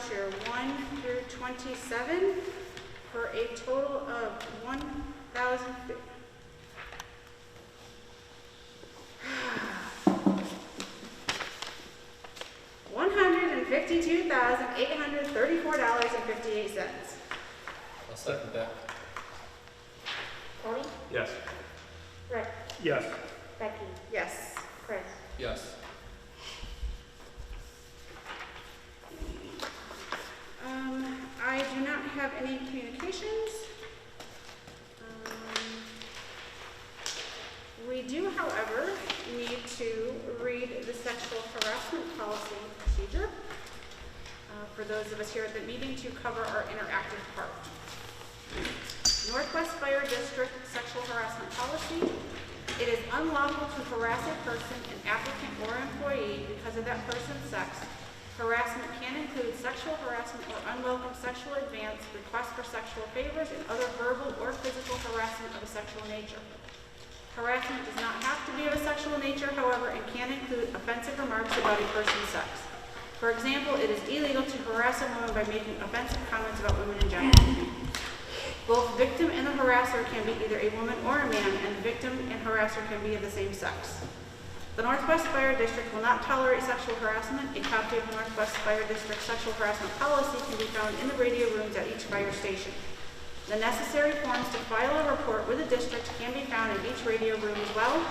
voucher 1 through 27 for a total of $152,834.58. I'll second that. Tony? Yes. Rick? Yes. Becky? Yes. Chris? Yes. I do not have any communications. We do, however, need to read the sexual harassment policy procedure for those of us here at the meeting to cover our interactive part. Northwest Fire District Sexual Harassment Policy. It is unlawful to harass a person, an applicant or employee because of that person's sex. Harassment can include sexual harassment or unwelcome sexual advance, requests for sexual favors, and other verbal or physical harassment of a sexual nature. Harassment does not have to be of a sexual nature, however, and can include offensive remarks about a person's sex. For example, it is illegal to harass a woman by making offensive comments about women in general. Both victim and the harasser can be either a woman or a man, and the victim and harasser can be of the same sex. The Northwest Fire District will not tolerate sexual harassment. A copy of the Northwest Fire District Sexual Harassment Policy can be found in the radio rooms at each fire station. The necessary forms to file a report with the district can be found in each radio room as well.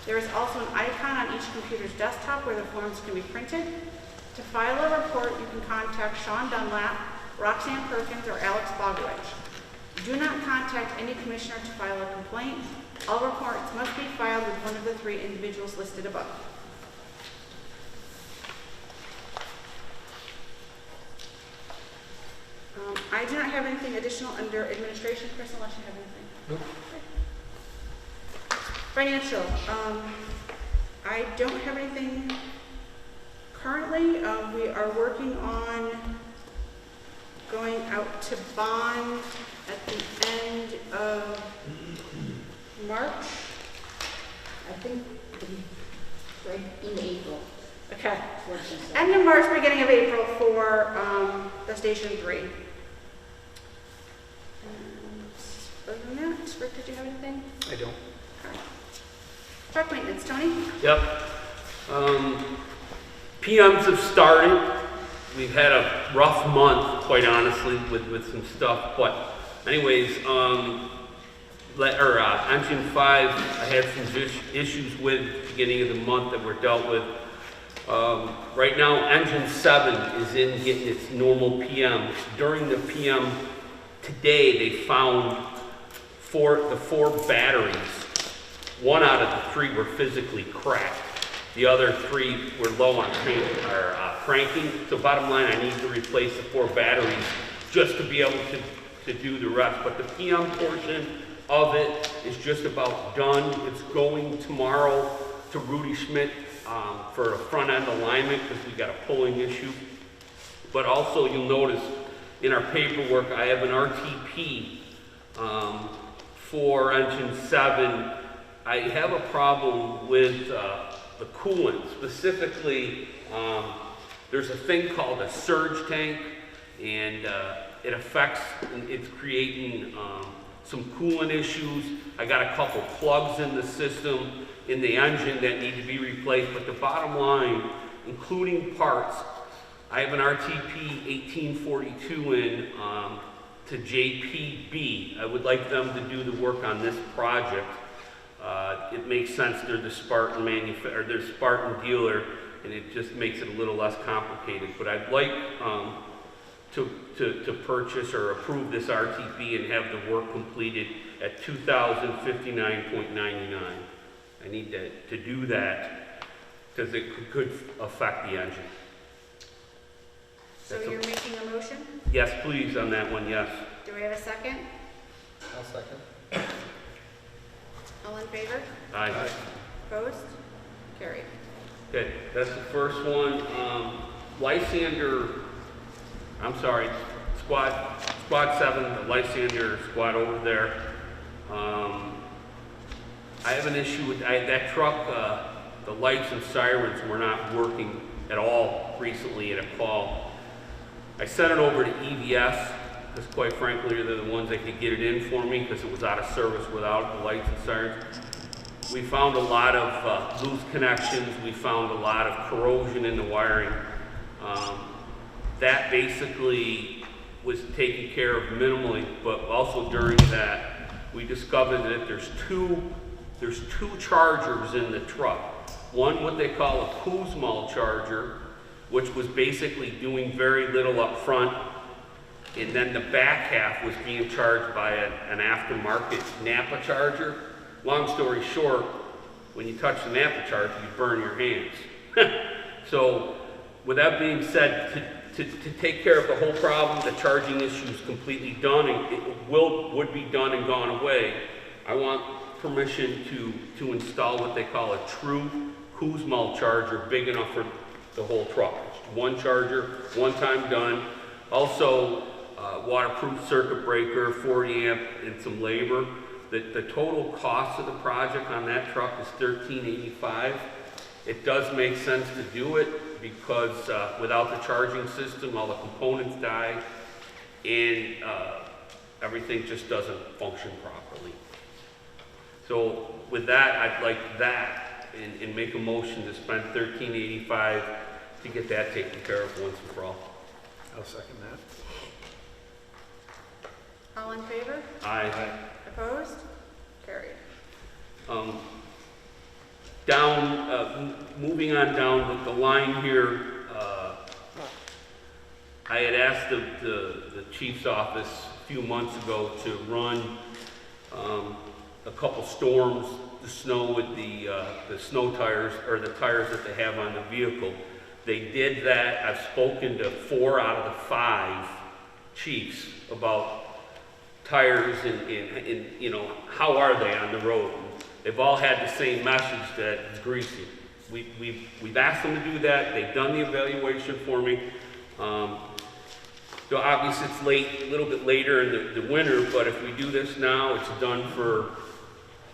There is also an icon on each computer's desktop where the forms can be printed. To file a report, you can contact Sean Dunlap, Roxanne Perkins, or Alex Bogwich. Do not contact any commissioner to file a complaint. All reports must be filed with one of the 3 individuals listed above. I do not have anything additional under administration. Chris, unless you have anything. Nope. Okay. Financial. I don't have anything currently. We are working on going out to bond at the end of March. I think right in April. Okay. End of March, beginning of April for the Station 3. And other than that, Rick, did you have anything? I don't. Okay. Truck maintenance, Tony? Yep. PMs have started. We've had a rough month, quite honestly, with some stuff. But anyways, Engine 5, I had some issues with beginning of the month that were dealt with. Right now, Engine 7 is in getting its normal PM. During the PM today, they found the 4 batteries. 1 out of the 3 were physically cracked. The other 3 were low on cranking. So bottom line, I need to replace the 4 batteries just to be able to do the rest. But the PM portion of it is just about done. It's going tomorrow to Rudy Schmidt for a front end alignment because we got a pulling issue. But also you'll notice in our paperwork I have an RTP for Engine 7. I have a problem with the coolant. Specifically, there's a thing called a surge tank, and it's creating some coolant issues. I got a couple plugs in the system in the engine that need to be replaced, but the bottom line, including parts, I have an RTP 1842 in to JPB. I would like them to do the work on this project. It makes sense, they're the Spartan they're Spartan dealer, and it just makes it a little less complicated. But I'd like to purchase or approve this RTP and have the work completed at $2,059.99. I need to do that because it could affect the engine. So you're making a motion? Yes, please, on that one, yes. Do we have a second? I'll second. All in favor? Aye. Opposed? Carried. Okay, that's the first one. Lysander, I'm sorry, Squad 7, the Lysander squad over there. I have an issue with that truck. The lights and sirens were not working at all recently at a call. I sent it over to EVS, because quite frankly, they're the ones that could get it in for me, because it was out of service without the lights and sirens. We found a lot of loose connections, we found a lot of corrosion in the wiring. That basically was taken care of minimally, but also during that, we discovered that there's two chargers in the truck. One, what they call a Kuzmal charger, which was basically doing very little up front, and then the back half was being charged by an aftermarket Napa charger. Long story short, when you touch the Napa charger, you burn your hands. So, with that being said, to take care of the whole problem, the charging issue is completely done, and it would be done and gone away. I want permission to install what they call a true Kuzmal charger, big enough for the whole truck. It's one charger, one time done. Also, waterproof circuit breaker, 40 amp, and some labor. The total cost of the project on that truck is $1385. It does make sense to do it because without the charging system, all the components die, and everything just doesn't function properly. So with that, I'd like that and make a motion to spend $1385 to get that taken care of once and for all. I'll second that. All in favor? Aye. Opposed? Carried. Moving on down the line here, I had asked the chief's office a few months ago to run a couple storms, the snow with the snow tires, or the tires that they have on the vehicle. They did that. I've spoken to 4 out of the 5 chiefs about tires and you know, how are they on the road? They've all had the same message that it's greasy. We've asked them to do that. They've done the evaluation for me. So obviously it's late, a little bit later in the winter, but if we do this now, it's done for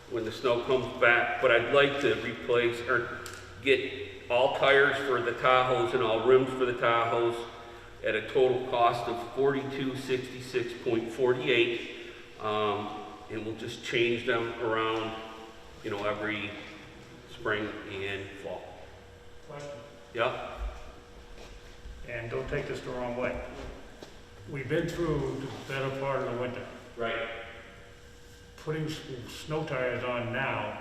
when the snow comes back. But I'd like to replace or get all tires for the Tahoes and all rims for the Tahoes at a total cost of $4266.48, and we'll just change them around, you know, every spring and fall. Question, Yeah. and don't take this the wrong way. We've been through the better part of the winter. Right. Putting snow tires on now,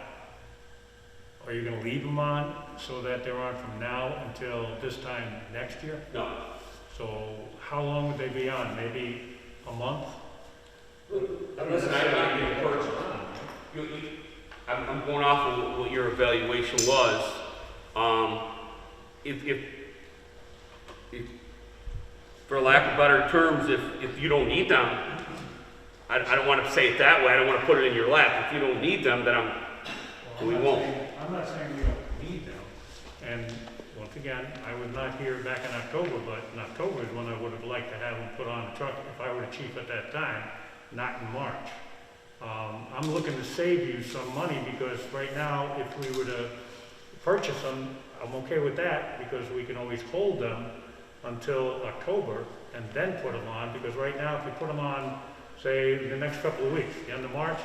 are you gonna leave them on so that they're on from now until this time next year? No. So how long would they be on? Maybe a month? Listen, I'm not getting purchased. I'm going off of what your evaluation was. If for lack of better terms, if you don't need them, I don't want to say it that way. I don't want to put it in your lap. If you don't need them, then we won't. I'm not saying we don't need them. And once again, I was not here back in October, but in October is when I would have liked to have them put on the truck if I were the chief at that time, not in March. I'm looking to save you some money because right now, if we were to purchase them, I'm okay with that because we can always hold them until October and then put them on, because right now, if we put them on, say, the next couple of weeks, the end of March,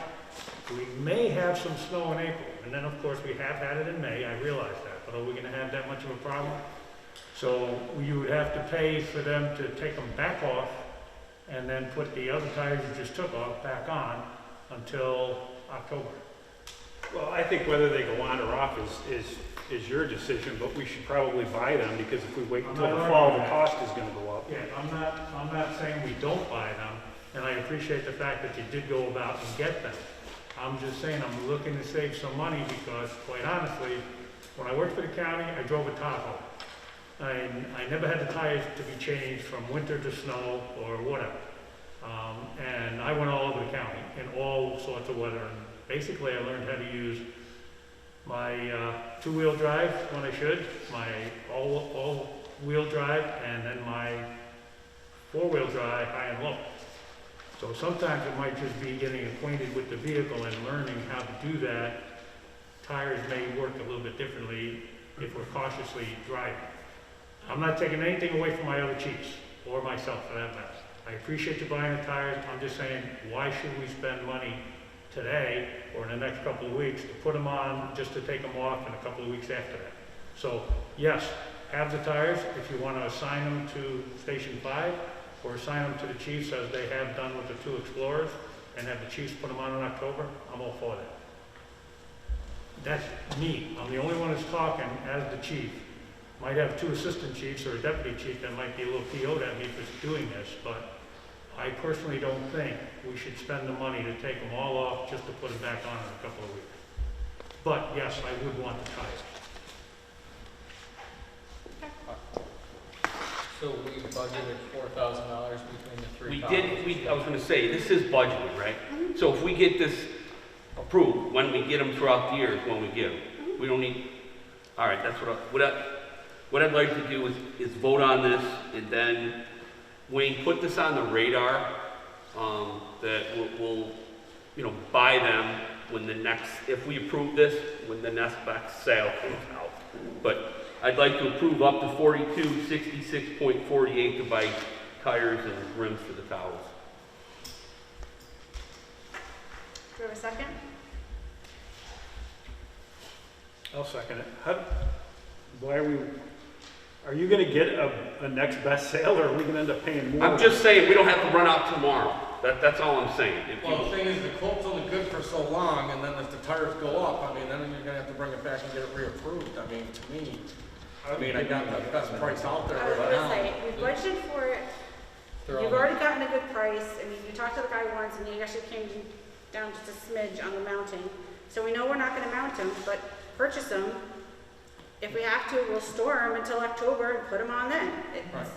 we may have some snow in April. And then, of course, we have had it in May, I realize that, but are we gonna have that much of a problem? So you would have to pay for them to take them back off and then put the other tires you just took off back on until October. Well, I think whether they go on or off is your decision, but we should probably buy them, because if we wait until the fall, the cost is gonna go up. Yeah, I'm not saying we don't buy them, and I appreciate the fact that you did go about and get them. I'm just saying I'm looking to save some money because, quite honestly, when I worked for the county, I drove a Tahoe. I never had the tires to be changed from winter to snow or whatever. And I went all over the county in all sorts of weather. And basically, I learned how to use my two-wheel drive when I should, my all-wheel drive, and then my four-wheel drive high and low. So sometimes it might just be getting acquainted with the vehicle and learning how to do that. Tires may work a little bit differently if we're cautiously driving. I'm not taking anything away from my other chiefs. or myself for that matter. I appreciate you buying the tires, I'm just saying, why should we spend money today or in the next couple of weeks to put them on, just to take them off in a couple of weeks after that? So, yes, have the tires if you want to assign them to Station 5, or assign them to the chiefs as they have done with the 2 Explorers, and have the chiefs put them on in October. I'm all for that. That's me. I'm the only one that's talking as the chief. Might have 2 assistant chiefs or a deputy chief that might be a little PO'd at me for doing this, but I personally don't think we should spend the money to take them all off just to put them back on in a couple of weeks. But yes, I would want the tires. So we budgeted $4,000 between the 3 We columns. did, I was gonna say, this is budgeted, right? So if we get this approved, when we get them throughout the year is when we get them. We don't need, all right, that's what I'd like to do is vote on this, and then, Wayne, put this on the radar, that we'll, you know, buy them when the next, if we approve this, when the next sale comes out. But I'd like to approve up to 4266.48 to buy tires and rims for the towers. Do we have a second? I'll second it. Are you gonna get a next best sale, or are we gonna end up paying more? I'm just saying, we don't have to run out tomorrow. That's all I'm saying. If you- Well, the thing is, the quote's only good for so long, and then if the tires go up, I mean, then you're gonna have to bring it back and get it reapproved. I mean, to me, I got the best price out there I was right gonna now. say, we budgeted for it, They're you've only- already gotten a good price. I mean, you talked to the guy once and he actually came down just a smidge on the mounting. So we know we're not gonna mount them, but purchase them. If we have to, we'll store them until October and put them on then. Right.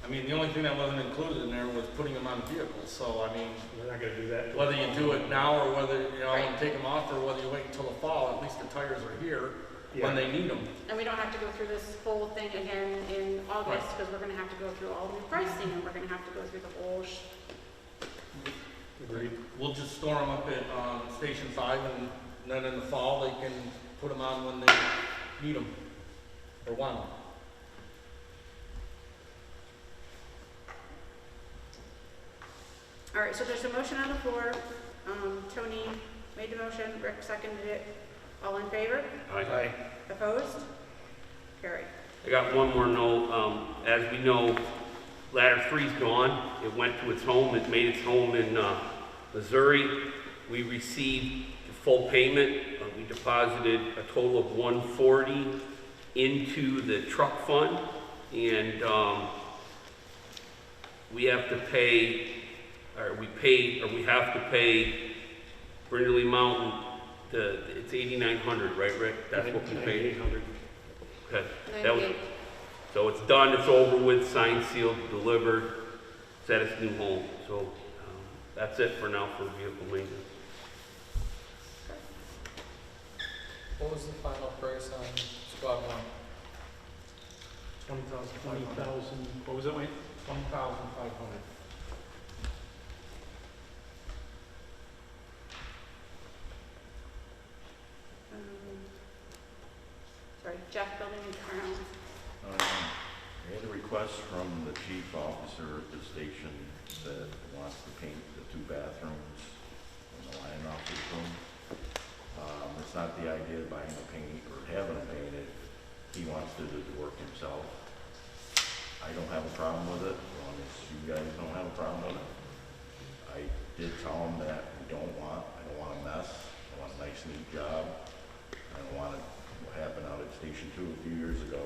I mean, the only thing that wasn't included in there was putting them on vehicles, so I mean, We're not gonna do that. whether you do it now or whether, you know, Right. and take them off, or whether you wait until the fall, at least the tires are here when they need them. And we don't have to go through this whole thing again in August, because we're gonna have to go through all new pricing, and we're gonna have to go through the whole Agreed. We'll just store them up at, Station 5, and then in the fall, they can put them on when they need them, or want them. All right, so there's a motion on the floor. Tony made the motion, Rick seconded it. All in favor? Aye. Opposed? Carried. I got one more note. As we know, ladder 3's gone. It went to its home. It made its home in Missouri. We received the full payment. We deposited a total of $140 into the truck fund, and we have to pay, we have to pay Brindley Mountain. It's $8,900, right, Rick? That's what we paid. $800. Okay. That was, so it's done, it's over with, signed, sealed, delivered, it's at its new home. So that's it for now for vehicle maintenance. What was the final price on squad 1? 20,000, what was it, Wayne? 20,500. Sorry, Jeff, building and grounds. I had a request from the chief officer at the station that wants to paint the 2 bathrooms in the line office room. It's not the idea of buying a paint or having it painted. He wants to do the work himself. I don't have a problem with it, as long as you guys don't have a problem with it. I did tell him that I don't want a mess. I want a nice, neat job. I don't want it what happened out at Station 2 a few years ago.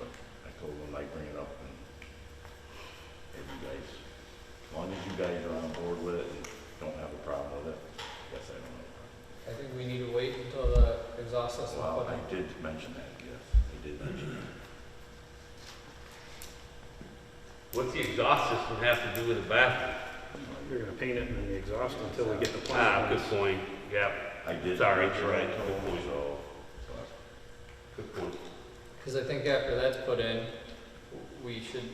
But I told him I'd bring it up, and if you guys, as long as you guys are on board with it and don't have a problem with it, I guess I don't have a problem. I think we need to wait until the exhaust system. Well, I did mention that, yes, I did mention that. What's the exhaust system have to do with the bathroom? You're gonna paint it and then the exhaust until we get the plan. Ah, good point. Yeah, I did Sorry, mention you're right. that to Good him, point. so, good point. Because I think after that's put in, we should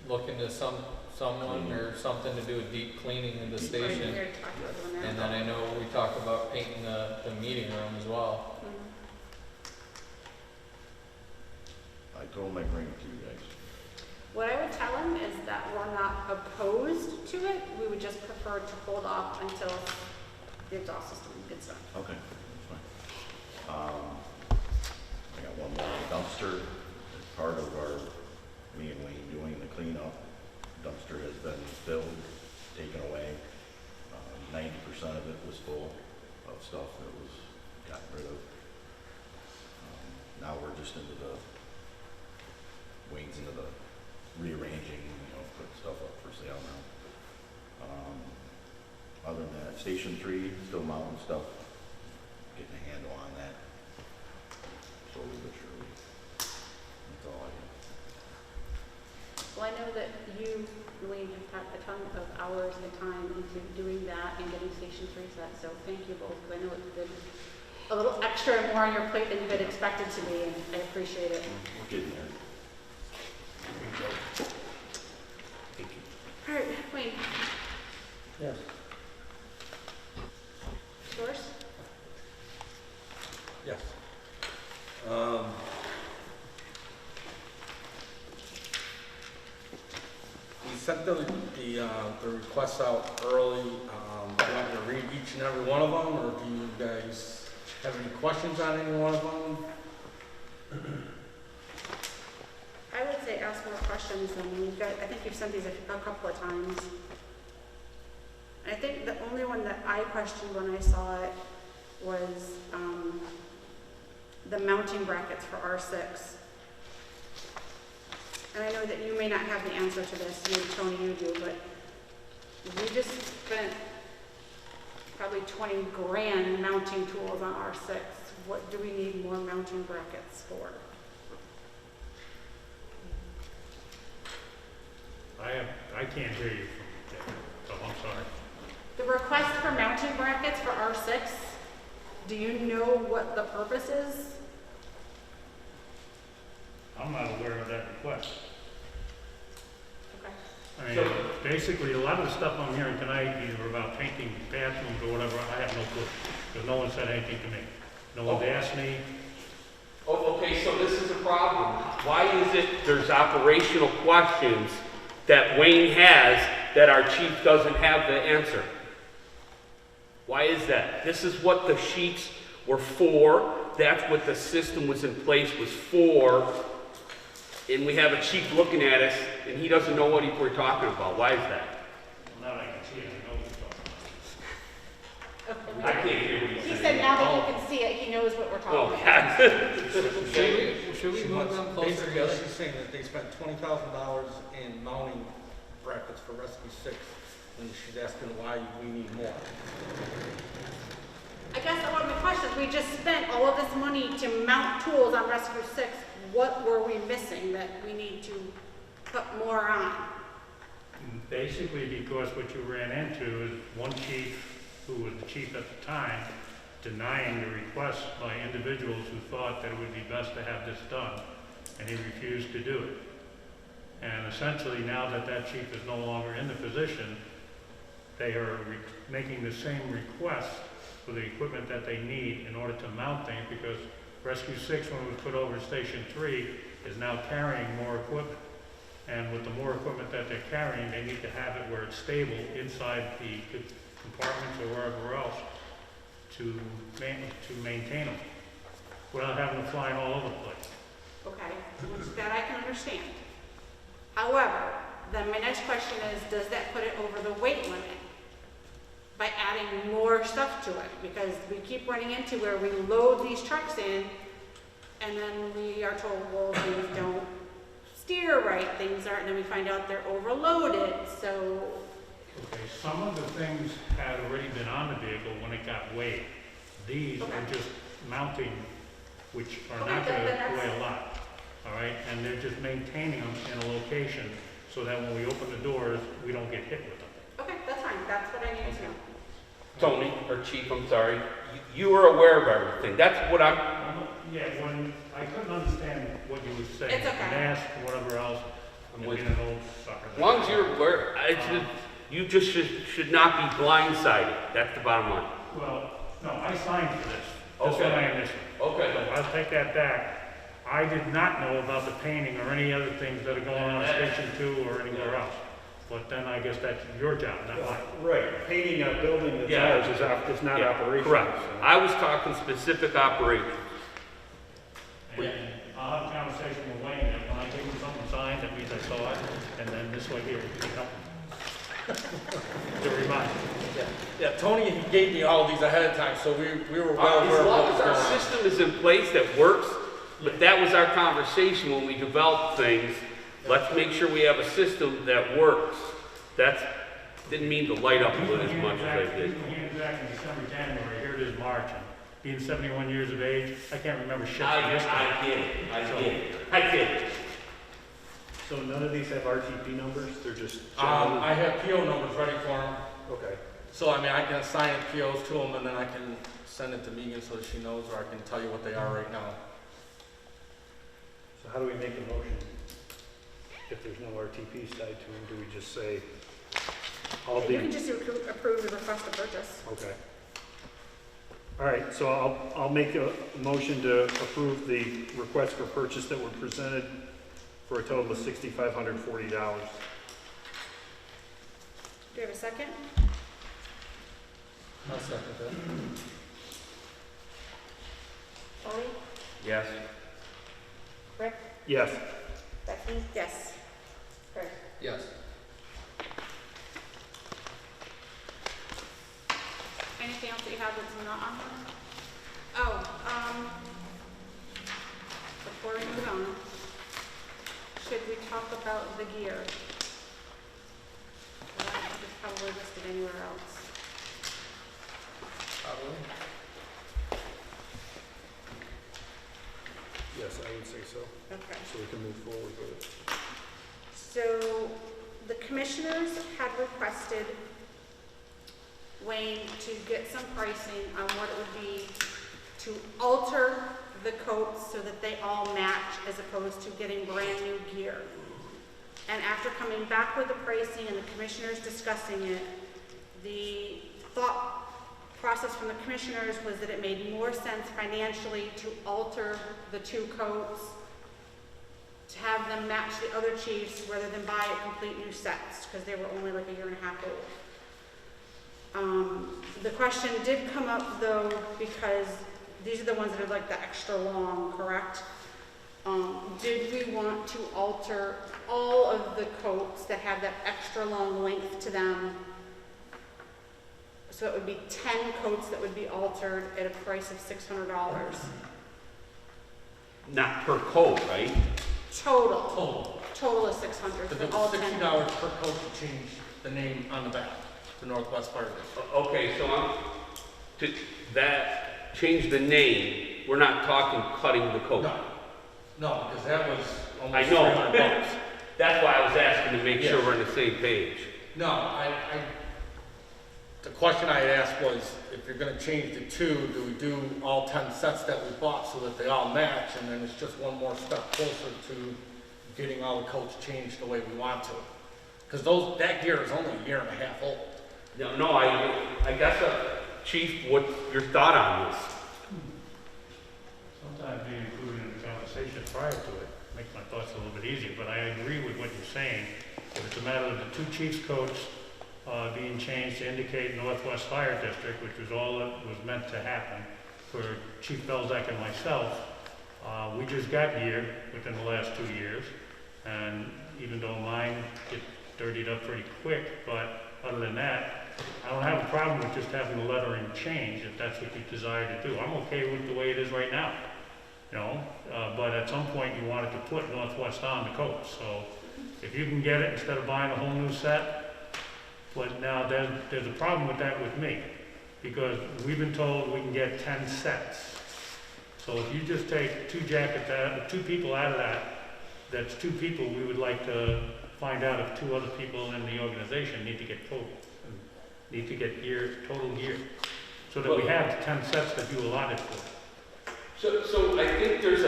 look into someone or something to do a deep cleaning of the We station. already talked about doing that. And then I know we talked about painting the meeting room as well. Mhm. I told him I'd bring it to you guys. opposed to it. We would just prefer to hold off until the exhaust system gets done. Okay, that's fine. I got one more dumpster. As part of our, me and Wayne doing the cleanup, dumpster has been filled, taken away. 90% of it was full of stuff that was gotten rid of. Now we're just into the, Wayne's into the rearranging, putting stuff up for sale now. Other than that, Station 3, still mounting stuff, getting a handle on that. Slowly but surely. That's all I have. Well, I know that you really have put a ton of hours and time into doing that and getting Station 3 set, so thank you both, because I know it's been a little extra and more on your plate than you had expected to be, and I appreciate it. We're getting there. Thank you. All right, Wayne, Yes. yours? Yes. We sent the requests out early. Do you want me to read each and every one of them, or do you guys have any questions on any one of them? I would say ask more questions than you've got. I think you've sent these a couple of times. I think the only one that I questioned when I saw it was the mounting brackets for R6. And I know that you may not have the answer to this, maybe Tony you do, but we just spent probably 20 grand mounting tools on R6. What do we need more mounting brackets for? I can't hear you from there, so I'm sorry. The request for mounting brackets for R6, do you know what the purpose is? I'm not aware of that request. Okay. I mean, basically, a lot of the stuff I'm hearing tonight, either about painting bathrooms or whatever, I have no clue. Because no one said anything to me. No one's asked me. Oh, okay, so this is a problem. Why is it there's operational questions that Wayne has that our chief doesn't have the answer? Why is that? This is what the sheets were for. That's what the system was in place was for. And we have a chief looking at us, and he doesn't know what we're talking about. Why is that? Well, now that I can see it, I know what you're talking about. I can't hear what he's saying. He said now that you can see it, he knows what we're talking Oh, about. yeah. Should we move them closer Basically, together? she's saying that they spent $20,000 in mounting brackets for Rescue 6, and she's asking why we need more. I guess one of my questions, we just spent all of this money to mount tools on Rescue 6. What were we missing that we need to put more on? Basically, because what you ran into is one chief, who was the chief at the time, denying the request by individuals who thought that it would be best to have this done, and he refused to do it. And essentially, now that that chief is no longer in the position, they are making the same request for the equipment that they need in order to mount things, because Rescue 6, when it was put over to Station 3, is now carrying more equipment. And with the more equipment that they're carrying, they need to have it where it's stable inside the compartments or wherever else to maintain them, without having them flying all over the place. Okay, which that I can understand. However, then my next question is, does that put it over the weight limit by adding more stuff to it? Because we keep running into where we load these trucks in and then we are told, well, things don't steer right, things aren't, and then we find out they're overloaded, so. Okay, some of the things had already been on the vehicle when it got weighed. These are just mounting, which are not Okay, going then to that's- weigh a lot, all right? And they're just maintaining them in a location so that when we open the doors, we don't get hit with them. Okay, that's fine, that's what I need to know. Tony, or chief, I'm sorry. You were aware of everything. That's what I'm... Yeah, when I couldn't understand what you were saying. It's okay. Mask, whatever else, I'm and with being an old sucker. As long as you're aware, you just should not be blindsided. That's the bottom line. Well, no, I signed for this. This Okay. was my initial. Okay. So I'll take that back. I did not know about the painting or any other things that are going on in Station 2 or anywhere else. But then I guess that's your job, not mine. Right, painting a building that's Yeah. ours is not Yeah, operational. correct. so. I was talking specific operations. And I'll have a conversation with Wayne, and when I give him something signed, that means I saw it, and then this way here, you know. To remind. Yeah, Tony, he gave me all these ahead of time, so we were well aware As of long what was as our going on. system is in place that works, but that was our conversation when we developed things. Let's make sure we have a system that works. That's, didn't mean to light up with as much as I did. Even back in December, January, here it is March, and being 71 years of age, I can't remember shit from this time. I get it. So none of these have RTP numbers, they're just. I have PO numbers ready for him, Okay. so I mean, I can assign POs to him and then I can send it to Megan so that she knows, or I can tell you what they are right now. So how do we make a motion? If there's no RTP side to them, do we just say, all You the, can just approve the request to purchase. okay. All right, so I'll make a motion to approve the request for purchase that were presented for a total of $6,540. Do you have a second? I'll second that. Tony, Yes. Rick, Yes. Becky, Yes. Chris. Yes. Anything else that you have that's not on here? Oh, before we move on, should we talk about the gear? I don't think it's probably listed anywhere else. Probably. Yes, I would say so, Okay. so we can move forward with it. So the commissioners had requested Wayne to get some pricing on what it would be to alter the coats so that they all match as opposed to getting brand new gear. And after coming back with the pricing and the commissioners discussing it, the thought process from the commissioners was that it made more sense financially to alter the two coats, to have them match the other chiefs rather than buy complete new sets, because they were only like a year and a half old. The question did come up though, because these are the ones that are like the extra long, correct? Did we want to alter all of the coats that have that extra long length to them? So it would be 10 coats that would be altered at a price of $600. Not per coat, right? Total is $600 But for all it's 10. $60 per coat to change the name on the back, the Northwest Fire District. Okay, so to change the name, we're not talking cutting the coat. No, because that was I almost know. $300. That's why I was asking to make sure Yeah. we're on the same page. No, the question I had asked was, if you're gonna change the two, do we do all 10 sets that we bought so that they all match, and then it's just one more step closer to getting all the coats changed the way we want to? Because that gear is only a year and a half old. No, I guess, Chief, what's your thought on this? Sometimes being included in the conversation prior to it makes my thoughts a little bit easier, but I agree with what you're saying. If it's a matter of the two chief's coats being changed to indicate Northwest Fire District, which was all that was meant to happen for Chief Belzak and myself, we just got gear within the last 2 years, and even though mine get dirtied up pretty quick, but other than that, I don't have a problem with just having the lettering change if that's what you desire to do. I'm okay with the way it is right now, you know, but at some point you wanted to put Northwest on the coat, so if you can get it instead of buying a whole new set. But now there's a problem with that with me, because we've been told we can get 10 sets. So if you just take two jackets out, 2 people out of that, that's 2 people. We would like to find out if 2 other people in the organization need to get gear, total gear, so that we have 10 sets that you allotted for. So I think there's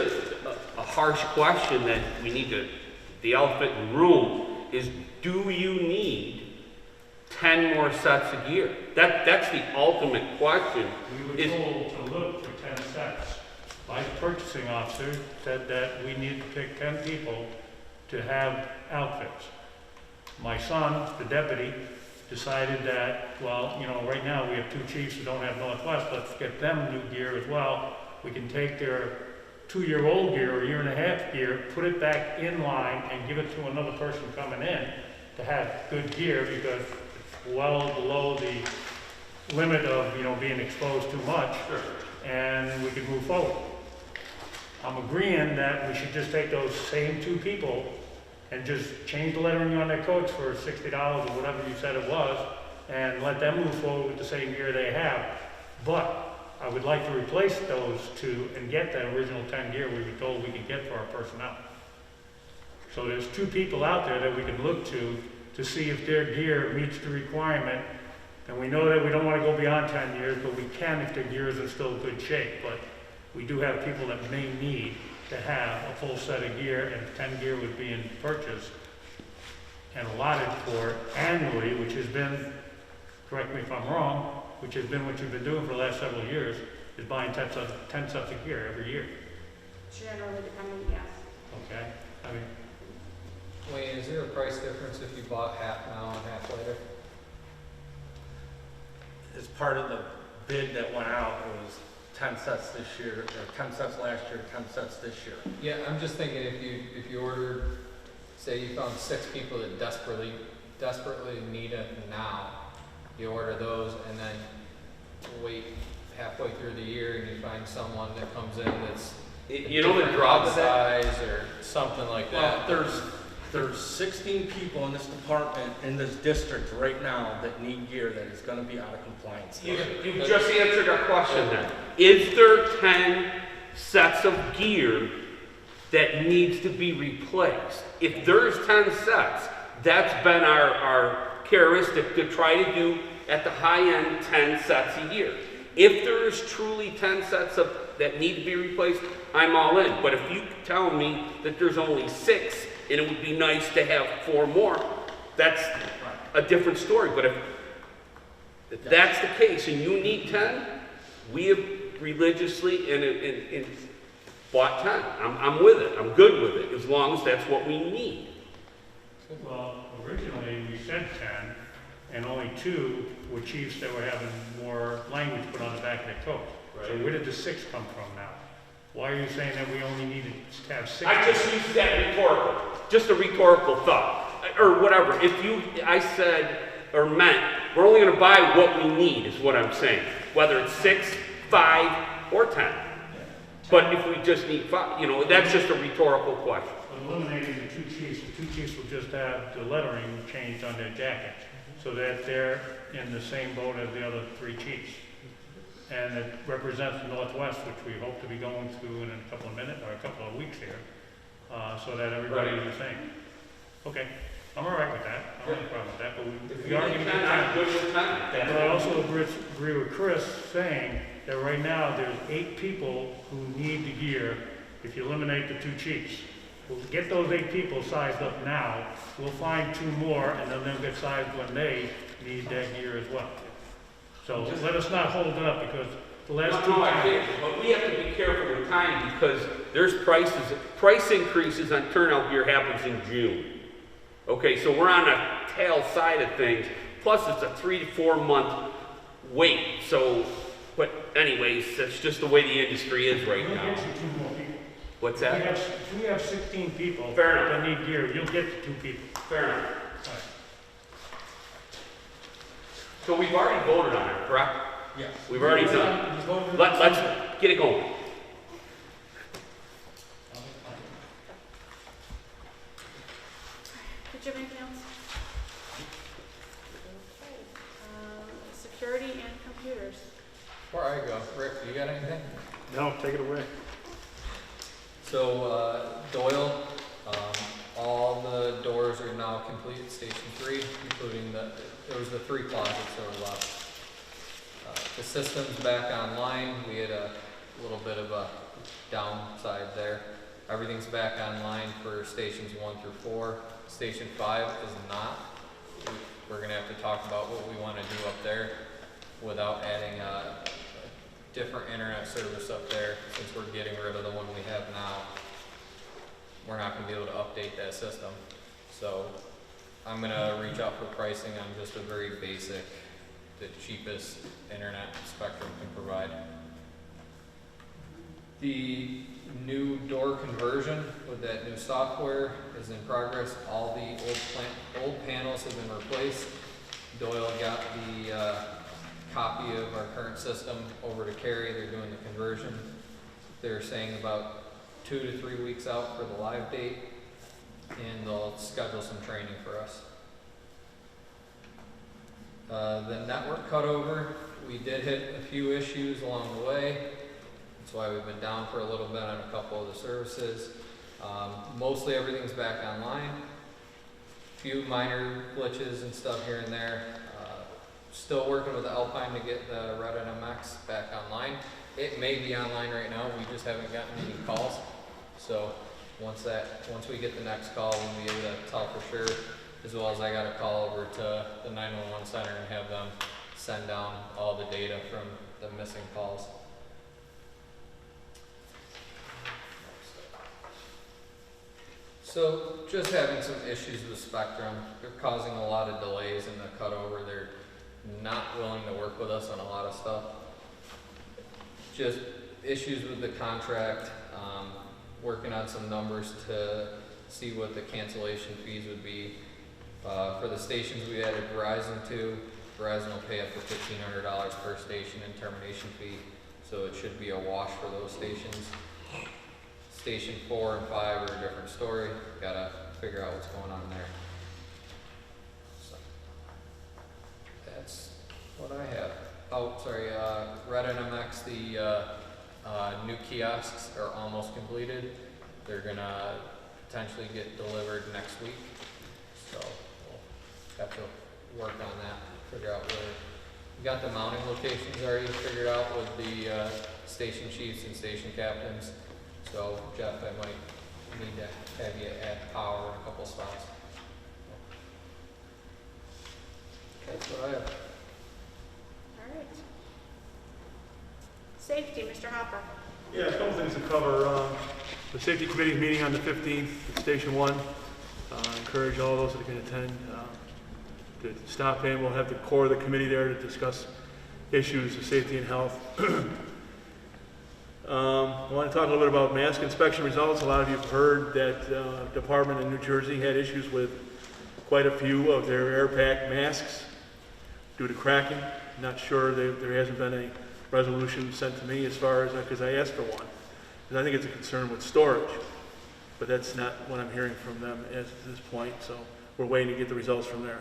a harsh question that we need to, the elephant in the room is, do you need 10 more sets of gear? That's the ultimate question. We were told to look for 10 sets. My purchasing officer said that we need to pick 10 people to have outfits. My son, the deputy, decided that, well, you know, right now we have 2 chiefs who don't have Northwest, let's get them new gear as well. We can take their 2-year-old gear or 1.5-year gear, put it back in line and give it to another person coming in to have good gear because it's well below the limit of, you know, being exposed too much. Sure. And we could move forward. I'm agreeing that we should just take those same 2 people and just change the lettering on their coats for $60 or whatever you said it was, and let them move forward with the same gear they have. But I would like to replace those 2 and get that original 10 gear we were told we could get for our personnel. So there's 2 people out there that we could look to see if their gear meets the requirement. And we know that we don't want to go beyond 10 years, but we can if their gear is in still good shape. But we do have people that may need to have a full set of gear, and if 10 gear was being purchased and allotted for annually, which has been, correct me if I'm wrong, which has been what you've been doing for the last several years, is buying 10 sets of gear every year. Generally, depending, yes. Okay? I mean, Wayne, is there a price difference if you bought half now and half later? As part of the bid that went out, it was 10 sets this year, or 10 sets last year, 10 sets this year. Yeah, I'm just thinking if you ordered, say you found 6 people that desperately need it now, you order those and then wait halfway through the year and you find someone that comes in that's You know the draw to that? size or something like that. Well, there's 16 people in this department, in this district right now that need gear that is gonna be out of compliance. You just answered our question then. Is there 10 sets of gear that needs to be replaced? If there's 10 sets, that's been our characteristic to try to do at the high end 10 sets a year. If there is truly 10 sets that need to be replaced, I'm all in. But if you tell me that there's only 6 and it would be nice to have 4 more, that's a different story. But if that's the case and you need 10, we have religiously and bought 10. I'm with it. I'm good with it as long as that's what we need. well, originally we said 10, and only 2 were chiefs that were having more language put on the back of their coat. So where did the 6 come from now? Why are you saying that we only needed to have 6? I just used that rhetorical, just a rhetorical thought, or whatever. I said or meant, we're only going to buy what we need, is what I'm saying. Whether it's 6, 5, or 10. But if we just need 5, you know, that's just a rhetorical question. Eliminating the 2 chiefs, the 2 chiefs will just have the lettering changed on their jacket, so that they're in the same boat as the other 3 chiefs. And it represents the Northwest, which we hope to be going through in a couple of minutes, or a couple of weeks here, so that everybody is the same. Okay, I'm all right with that. I don't have a problem with that, but we are going to get I'm 10. good with 10. But I also agree with Chris saying that right now there's 8 people who need the gear if you eliminate the 2 chiefs. We'll get those 8 people sized up now. We'll find 2 more, and then they'll get sized when they need that gear as well. So let us not hold it up, because the last 2 No, I times. get it, but we have to be careful with time because there's price increases on turnout gear happens in June. Okay, so we're on the tail side of things. Plus, it's a 3 to 4 month wait. So, but anyways, that's just the way the industry is right We'll now. get you 2 more people. What's If that? we have 16 people Fair enough. that need gear, you'll get the 2 people. Fair enough. All right. So we've already voted on it, correct? Yes. We've already done. Let's get it going. Did you have anything else? Security and computers. Before I go, Rick, you got anything? No, take it away. So, Doyle, all the doors are now complete at Station 3, including there was the 3 closets that were left. The system's back online. We had a little bit of a downside there. Everything's back online for stations 1 through 4. Station 5 is not. We're gonna have to talk about what we wanna do up there without adding a different internet service up there, since we're getting rid of the one we have now. We're not gonna be able to update that system. So I'm gonna reach out for pricing on just a very basic, the cheapest internet Spectrum can provide. The new door conversion with that new software is in progress. All the old panels have been replaced. Doyle got the copy of our current system over to Carrie. They're doing the conversion. They're saying about 2 to 3 weeks out for the live date, and they'll schedule some training for us. The network cutover, we did hit a few issues along the way. That's why we've been down for a little bit on a couple of the services. Mostly everything's back online. Few minor glitches and stuff here and there. Still working with Alpine to get the Red NMX back online. It may be online right now, we just haven't gotten any calls. So once we get the next call, we'll be able to tell for sure, as well as I got a call over to the 911 center and have them send down all the data from the missing calls. So just having some issues with Spectrum. They're causing a lot of delays in the cutover. They're not willing to work with us on a lot of stuff. Just issues with the contract, working on some numbers to see what the cancellation fees would be. For the stations we added Verizon to, Verizon will pay up to $1,500 per station in termination fee, so it should be a wash for those stations. Station 4 and 5 are a different story. Gotta figure out what's going on there. So that's what I have. Oh, sorry, Red NMX, the new kiosks are almost completed. They're gonna potentially get delivered next week. So we'll have to work on that, figure out where. We got the mounting locations already figured out with the station chiefs and station captains. So Jeff, I might need to have you add power in a couple spots. That's what I have. All right. Safety, Mr. Hopper. Yeah, a couple things to cover. The safety committee meeting on the 15th at Station 1. Encourage all those that can attend to stop in. We'll have the core of the committee there to discuss issues of safety and health. I want to talk a little bit about mask inspection results. A lot of you have heard that department in New Jersey had issues with quite a few of their air pack masks due to cracking. Not sure, there hasn't been a resolution sent to me as far as, because I asked for one. And I think it's a concern with storage, but that's not what I'm hearing from them at this point, so we're waiting to get the results from there.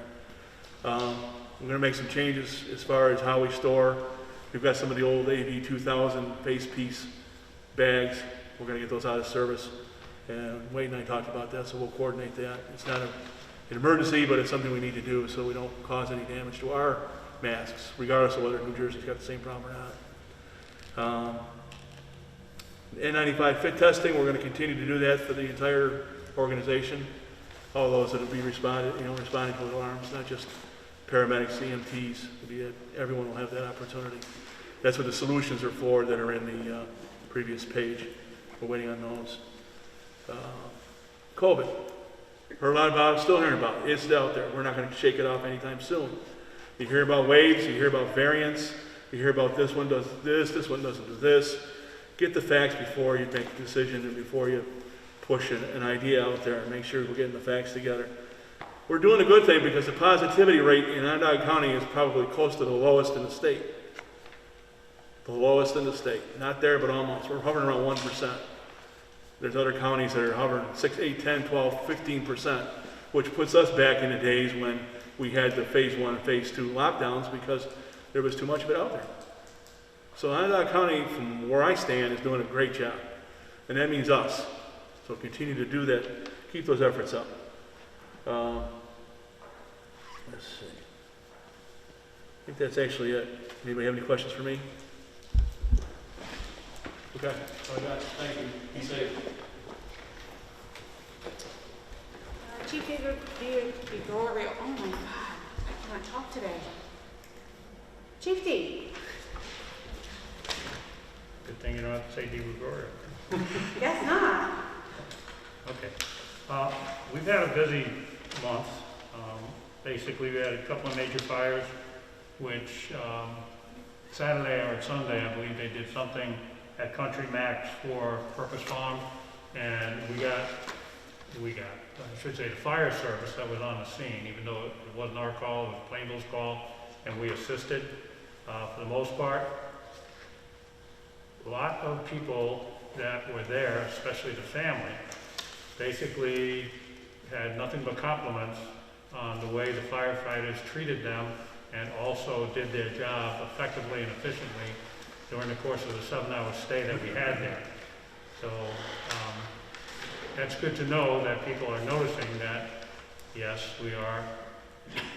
We're going to make some changes as far as how we store. We've got some of the old AV 2000 face piece bags. We're going to get those out of service. And Wade and I talked about that, so we'll coordinate that. It's not an emergency, but it's something we need to do so we don't cause any damage to our masks, regardless of whether New Jersey's got the same problem or not. N95 Fit Testing, we're going to continue to do that for the entire organization. All those that will be responding to alarms, not just paramedics, EMTs, everyone will have that opportunity. That's what the solutions are for that are in the previous page. We're waiting on those. COVID. Heard a lot about it, still hearing about it. It's out there. We're not going to shake it off anytime soon. You hear about waves, you hear about variants, you hear about this one does this one doesn't do this. Get the facts before you make a decision and before you push an idea out there, and make sure we're getting the facts together. We're doing a good thing because the positivity rate in Onondaga County is probably close to the lowest in the state. The lowest in the state. Not there, but almost. We're hovering around 1%. There's other counties that are hovering 6, 8, 10, 12, 15%, which puts us back in the days when we had the phase 1 and phase 2 lockdowns because there was too much of it out there. So Onondaga County, from where I stand, is doing a great job. And that means us. So continue to do that. Keep those efforts up. Let's see. I think that's actually it. Anybody have any questions for me? Okay. All I got. Thank you. Be safe. Chief Gregorio, oh my God, I cannot talk today. Chief D. Good thing you don't have to say DeGregorio. Guess not. Okay. We've had a busy month. Basically, we had a couple of major fires, which Saturday or Sunday, I believe they did something at Country Max for Purpose Farm, and I should say the fire service that was on the scene, even though it wasn't our call, it was Plainville's call, and we assisted. For the most part, a lot of people that were there, especially the family, basically had nothing but compliments on the way the firefighters treated them and also did their job effectively and efficiently during the course of the 7-hour stay that we had there. So that's good to know that people are noticing that, yes, we are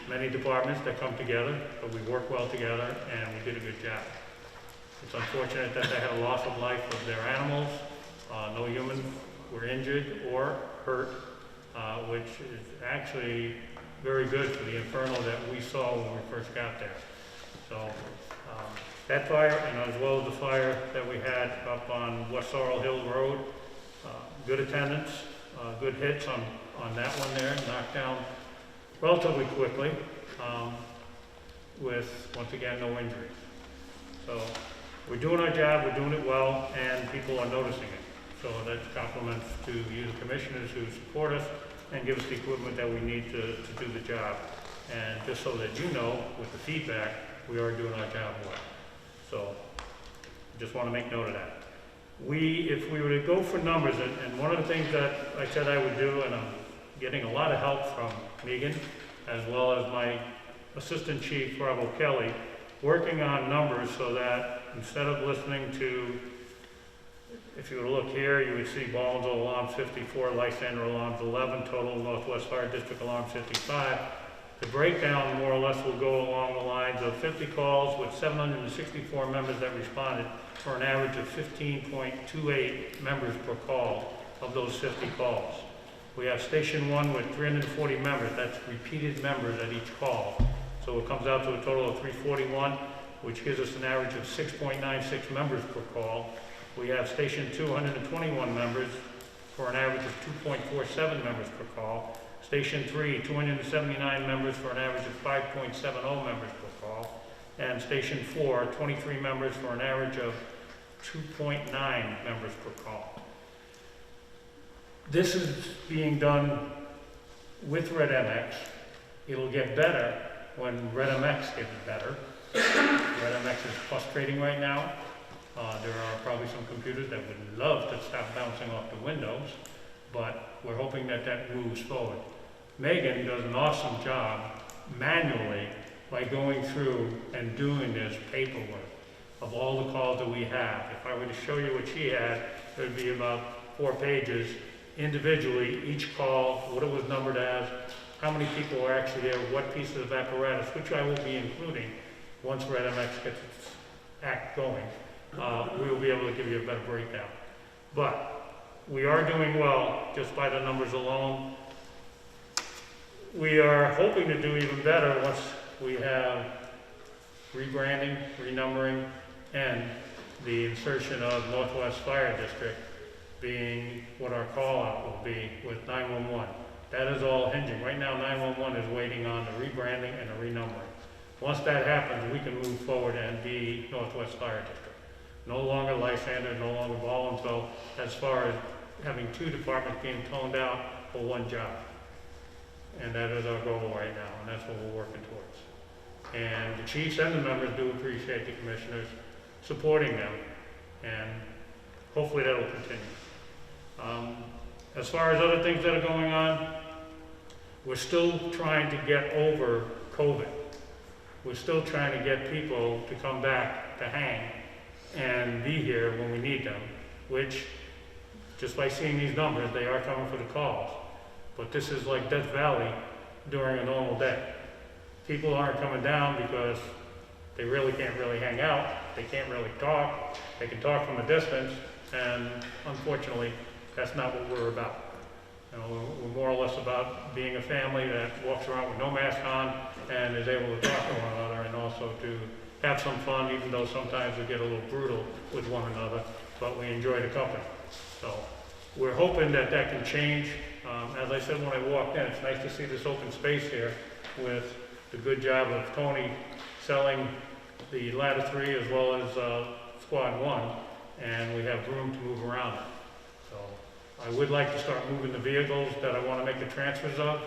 many departments that come together, but we work well together and we did a good job. It's unfortunate that they had a loss of life of their animals. No humans were injured or hurt, which is actually very good for the inferno that we saw when we first got there. So that fire, and as well as the fire that we had up on West Sorrel Hill Road, good attendance, good hits on that one there, knocked down relatively quickly, with, once again, no injuries. So we're doing our job, we're doing it well, and people are noticing it. So that's compliments to you, the commissioners, who support us and give us the equipment that we need to do the job. And just so that you know, with the feedback, we are doing our job well. So just want to make note of that. If we were to go for numbers, and one of the things that I said I would do, and I'm getting a lot of help from Megan, as well as my Assistant Chief, Bravo Kelly, working on numbers so that instead of listening to, if you were to look here, you would see Baldwinsville alarms 54, Lysander alarms 11, total Northwest Fire District alarms 55. The breakdown more or less will go along the lines of 50 calls with 764 members that responded for an average of 15.28 members per call of those 50 calls. We have Station 1 with 340 members, that's repeated members at each call. So it comes out to a total of 341, which gives us an average of 6.96 members per call. We have Station 2, 121 members for an average of 2.47 members per call. Station 3, 279 members for an average of 5.70 members per call. And Station 4, 23 members for an average of 2.9 members per call. This is being done with Red MX. It'll get better when Red MX gets better. Red MX is frustrating right now. There are probably some computers that would love to stop bouncing off the windows, but we're hoping that that moves forward. Megan does an awesome job manually by going through and doing this paperwork of all the calls that we have. If I were to show you what she had, it would be about 4 pages individually, each call, what it was numbered as, how many people were actually there, what pieces of apparatus, which I will be including once Red MX gets its act going. We will be able to give you a better breakdown. But we are doing well just by the numbers alone. We are hoping to do even better once we have rebranding, renumbering, and the insertion of Northwest Fire District being what our call out will be with 911. That is all hinging. Right now 911 is waiting on the rebranding and the renumbering. Once that happens, we can move forward and be Northwest Fire District. No longer Lysander, no longer Baldwinsville, as far as having 2 departments being toned out for 1 job. And that is our goal right now, and that's what we're working towards. And the chiefs and the members do appreciate the commissioners supporting them, and hopefully that will continue. As far as other things that are going on, we're still trying to get over COVID. We're still trying to get people to come back to hang and be here when we need them, which, just by seeing these numbers, they are coming for the calls. But this is like Death Valley during a normal day. People aren't coming down because they really can't hang out. They can't really talk. They can talk from a distance, and unfortunately, that's not what we're about. You know, we're more or less about being a family that walks around with no mask on and is able to talk to one another, and also to have some fun, even though sometimes we get a little brutal with one another, but we enjoy the company. So we're hoping that that can change. As I said when I walked in, it's nice to see this open space here. with the good job of Tony selling the ladder 3 as well as squad 1, and we have room to move around it. So I would like to start moving the vehicles that I want to make the transfers of,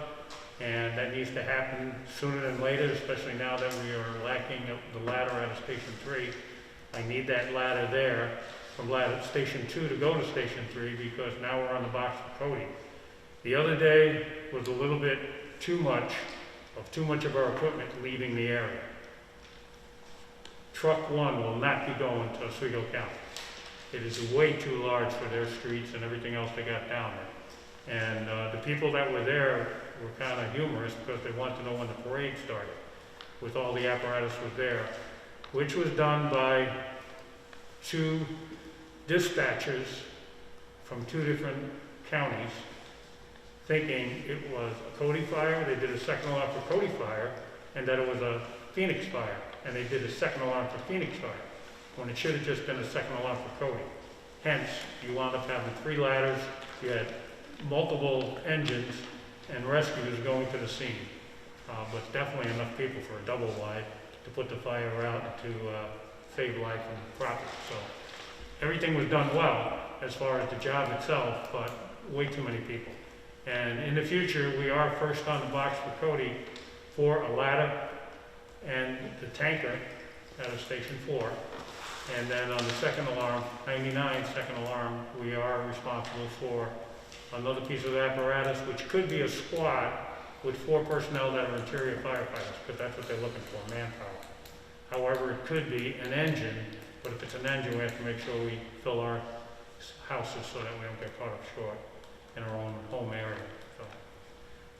and that needs to happen sooner than later, especially now that we are lacking the ladder out of Station 3. I need that ladder there from ladder Station 2 to go to Station 3 because now we're on the box for Cody. The other day was a little bit too much of our equipment leaving the area. Truck 1 will not be going to Oswego County. It is way too large for their streets and everything else they got down there. And the people that were there were kind of humorous because they wanted to know when the parade started, with all the apparatus was there, which was done by 2 dispatchers from 2 different counties, thinking it was a Cody fire. They did a second alarm for Cody fire, and that it was a Phoenix fire, and they did a second alarm for Phoenix fire, when it should have just been a second alarm for Cody. Hence, you wound up having 3 ladders, you had multiple engines and rescues going to the scene. But definitely enough people for a double wide to put the fire out and to save life and property. So everything was done well as far as the job itself, but way too many people. And in the future, we are first on the box for Cody for a ladder and the tanker out of Station 4. And then on the second alarm, 99 second alarm, we are responsible for another piece of apparatus, which could be a squad with 4 personnel that are interior firefighters, because that's what they're looking for, manpower. However, it could be an engine, but if it's an engine, we have to make sure we fill our houses so that we don't get caught up short in our own home area.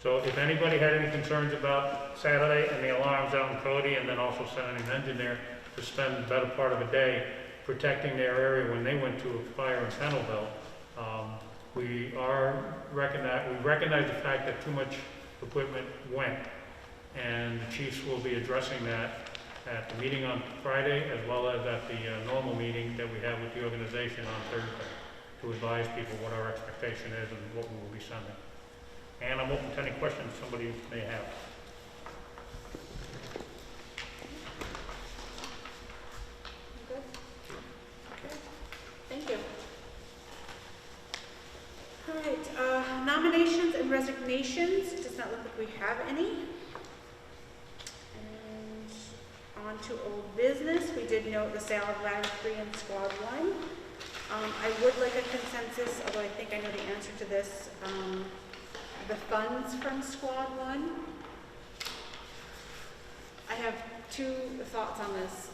So if anybody had any concerns about Saturday and the alarms out in Cody, and then also sending an engine there to spend the better part of a day protecting their area when they went to a fire in Pennellville, we recognize the fact that too much equipment went, and the chiefs will be addressing that at the meeting on Friday, as well as at the normal meeting that we have with the organization on Thursday, to advise people what our expectation is and what we will be sending. And I'm open to any questions somebody may have. Good? Okay, thank you. All right, nominations and resignations. It does not look like we have any. And on to old business. We did note the sale of ladder 3 and squad 1. I would like a consensus, although I think I know the answer to this. The funds from squad 1. I have 2 thoughts on this.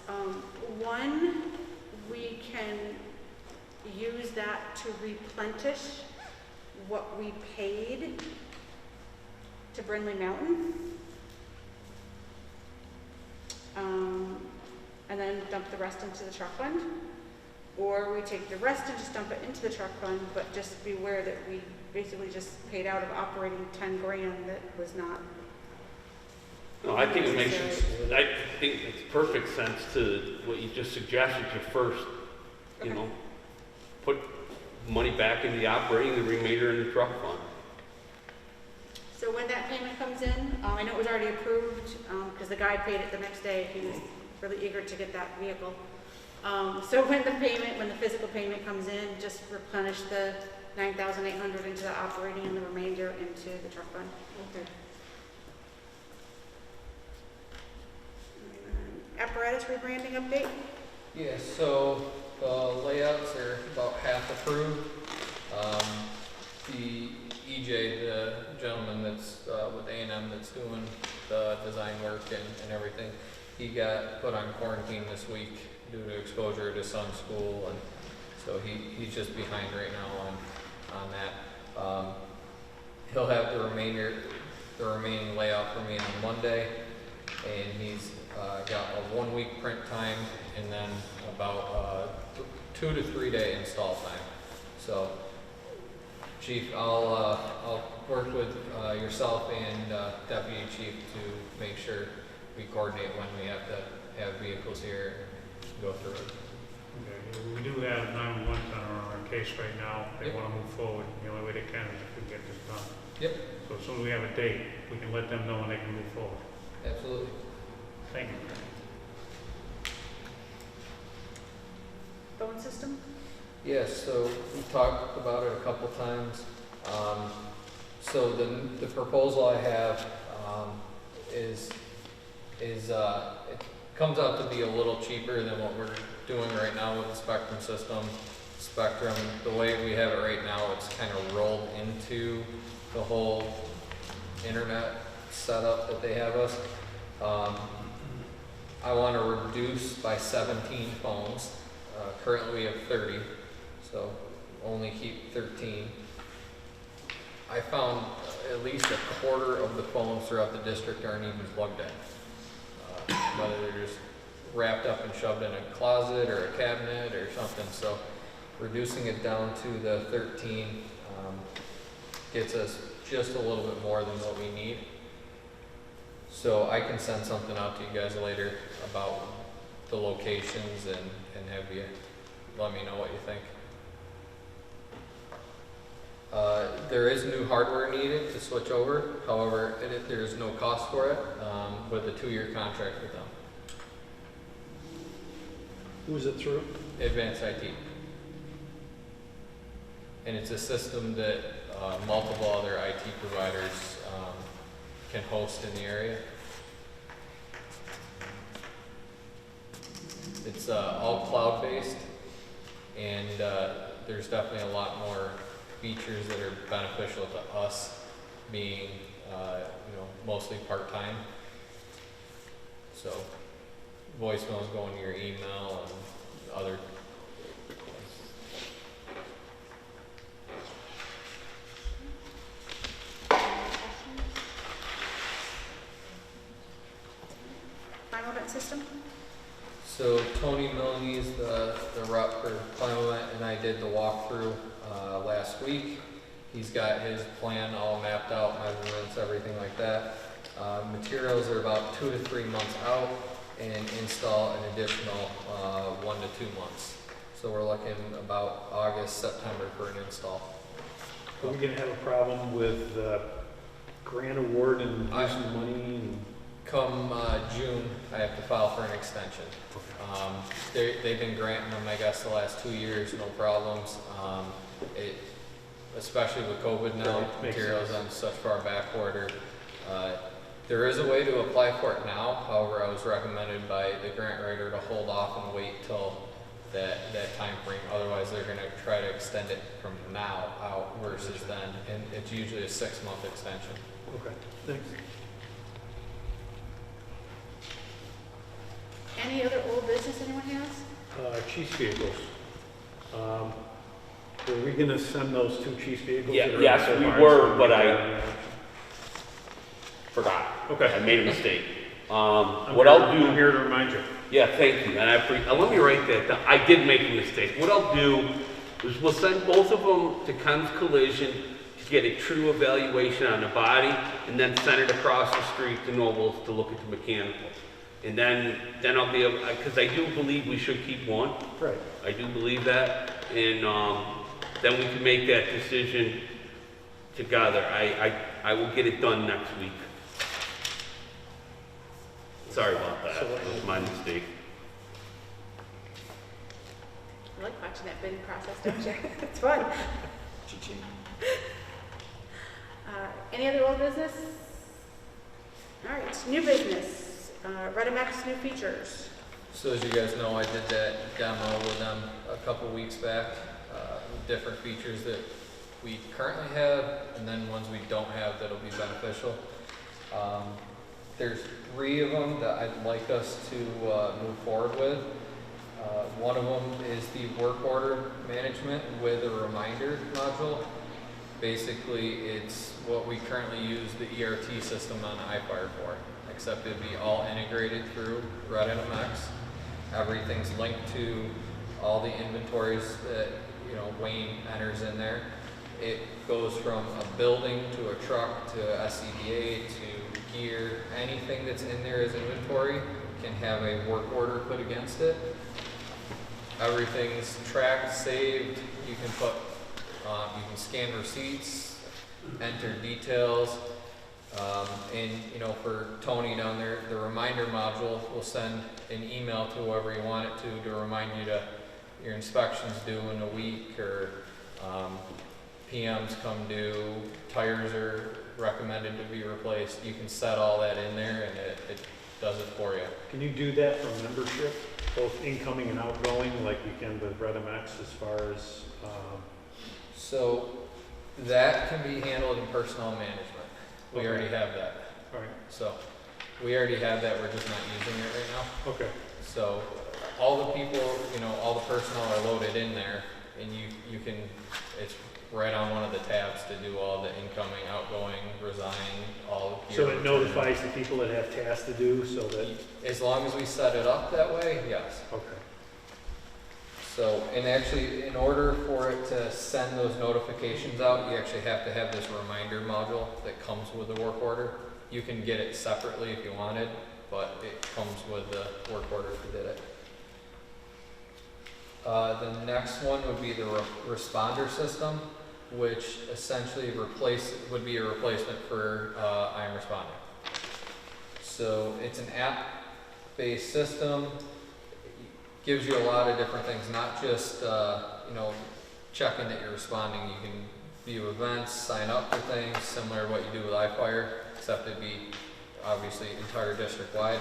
One, we can use that to replenish what we paid to Brindley Mountain, and then dump the rest into the truck fund. Or we take the rest and just dump it into the truck fund, but just be aware that we basically just paid out of operating 10 grand that was not. No, I think it makes I think it's perfect sense to what you just suggested to first, you know, put money back into the operating, the remainder in the truck fund. So when that payment comes in, I know it was already approved because the guy paid it the next day. He was really eager to get that vehicle. So when the physical payment comes in, just replenish the 9,800 into the operating and the remainder into the truck fund. Okay. Apparatus rebranding update? Yeah, so the layouts are about half approved. The EJ, the gentleman that's with A&M that's doing the design work and everything, he got put on quarantine this week due to exposure to some school, and so he's just behind right now on that. He'll have the remaining layout for me on Monday, and he's got a 1-week print time and then about 2 to 3 day install time. So, Chief, I'll work with yourself and Deputy Chief to make sure we coordinate when we have to have vehicles here and go through it. Okay, we do have 911 center on our case right now. They Yep. want to move forward. The only way they can is if we get this done. Yep, So as soon as we have a date, we can let them know and they can move forward. absolutely. Thank you. Phone system? Yes, so we talked about it a couple times. So the proposal I have, it comes out to be a little cheaper than what we're doing right now with the Spectrum system. Spectrum, the way we have it right now, it's kind of rolled into the whole internet setup that they have us. I want to reduce by 17 phones. Currently we have 30, so only keep 13. I found at least a quarter of the phones throughout the district aren't even plugged in. Whether they're just wrapped up and shoved in a closet or a cabinet or something. So reducing it down to the 13 gets us just a little bit more than what we need. So I can send something out to you guys later about the locations and have you let me know what you think. There is new hardware needed to switch over. However, there's no cost for it with a 2-year contract with them. Who's it through? Advanced IT. And it's a system that multiple other IT providers can host in the area. It's all cloud-based, and there's definitely a lot more features that are beneficial to us being, mostly part-time. So voicemails going to your email and other. Final event system? So Tony Milne's the rep for Climate, and I did the walkthrough last week. He's got his plan all mapped out, measurements, everything like that. Materials are about 2 to 3 months out, and install an additional 1 to 2 months. So we're looking about August, September for an install. Are we gonna have a problem with grant award and using money and? Come June, I have to file for an extension. They've been granting them, I guess, the last 2 years, no problems. Especially with COVID now, Right, makes materials sense. on such far back order. There is a way to apply for it now. However, I was recommended by the grant writer to hold off and wait till that time frame. Otherwise, they're going to try to extend it from now out versus then. And it's usually a 6-month extension. Okay, thanks. Any other old business anyone has? Chief's vehicles. Were we gonna send those 2 chief's vehicles? Yeah, that are yes, so we far, were, so but we I got- forgot. Okay. I made a mistake. I'm What here- I'll do. I'm here to remind you. Yeah, thank you, and let me write that down. I did make a mistake. What I'll do is we'll send both of them to Ken's Collision to get a true evaluation on the body, and then send it across the street to Nobles to look at the mechanical. And then I'll be able, because I do believe we should keep one. Right. I do believe that, and then we can make that decision together. I will get it done next week. Sorry about that. So- It was my mistake. I like watching that bidding process, don't you? It's fun. Any other old business? All right, new business. Redemex new features. So as you guys know, I did that demo with them a couple weeks back, with different features that we currently have, and then ones we don't have that'll be beneficial. There's 3 of them that I'd like us to move forward with. One of them is the work order management with a reminder module. Basically, it's what we currently use the ERT system on iFire for, except it'd be all integrated through RedNMX. Everything's linked to all the inventories that Wayne enters in there. It goes from a building to a truck to a SCBA to gear. Anything that's in there as inventory can have a work order put against it. everything's tracked, saved. You can put, you can scan receipts, enter details. And you know, for Tony down there, the reminder module will send an email to whoever you want it to remind you to your inspection's due in a week, or PMs come due, tires are recommended to be replaced. You can set all that in there and it does it for you. Can you do that for membership, both incoming and outgoing, like you can with Redamex as far as, So that can be handled in personnel management. We Okay. already have that. all right, So we already have that, we're just not using it right now. okay. So all the people, you know, all the personnel are loaded in there, and you can, it's right on one of the tabs to do all the incoming, outgoing, resign, all of So your. it notifies the people that have tasks to do, so that, As long as we set it up that way, yes. okay. So, and actually, in order for it to send those notifications out, you actually have to have this reminder module that comes with the work order. You can get it separately if you wanted, but it comes with the work order if you did it. The next one would be the responder system, which essentially would be a replacement for I'm Responding. So it's an app-based system. Gives you a lot of different things, not just you know, checking that you're responding. You can view events, sign up for things, similar to what you do with iFire, except it'd be obviously entire district wide.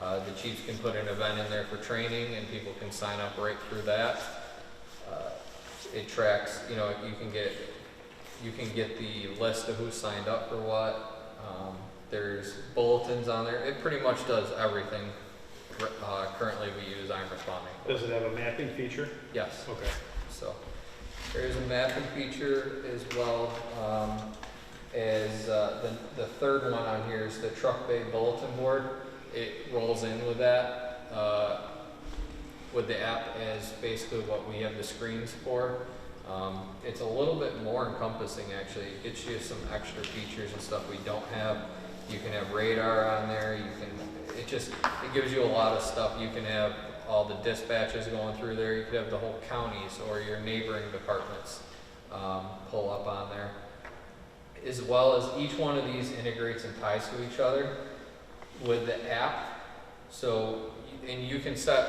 The chiefs can put an event in there for training, and people can sign up right through that. It tracks, you know, you can get the list of who signed up for what. There's bulletins on there. It pretty much does everything. Currently we use I'm Responding. Does it have a mapping feature? Yes. Okay. So there is a mapping feature as well as the third one on here is the truck bay bulletin board. It rolls in with that with the app as basically what we have the screens for. It's a little bit more encompassing actually. It gets you some extra features and stuff we don't have. You can have radar on there. It gives you a lot of stuff. You can have all the dispatches going through there. You could have the whole counties or your neighboring departments pull up on there. As well as each one of these integrates and ties to each other with the app. So, and you can set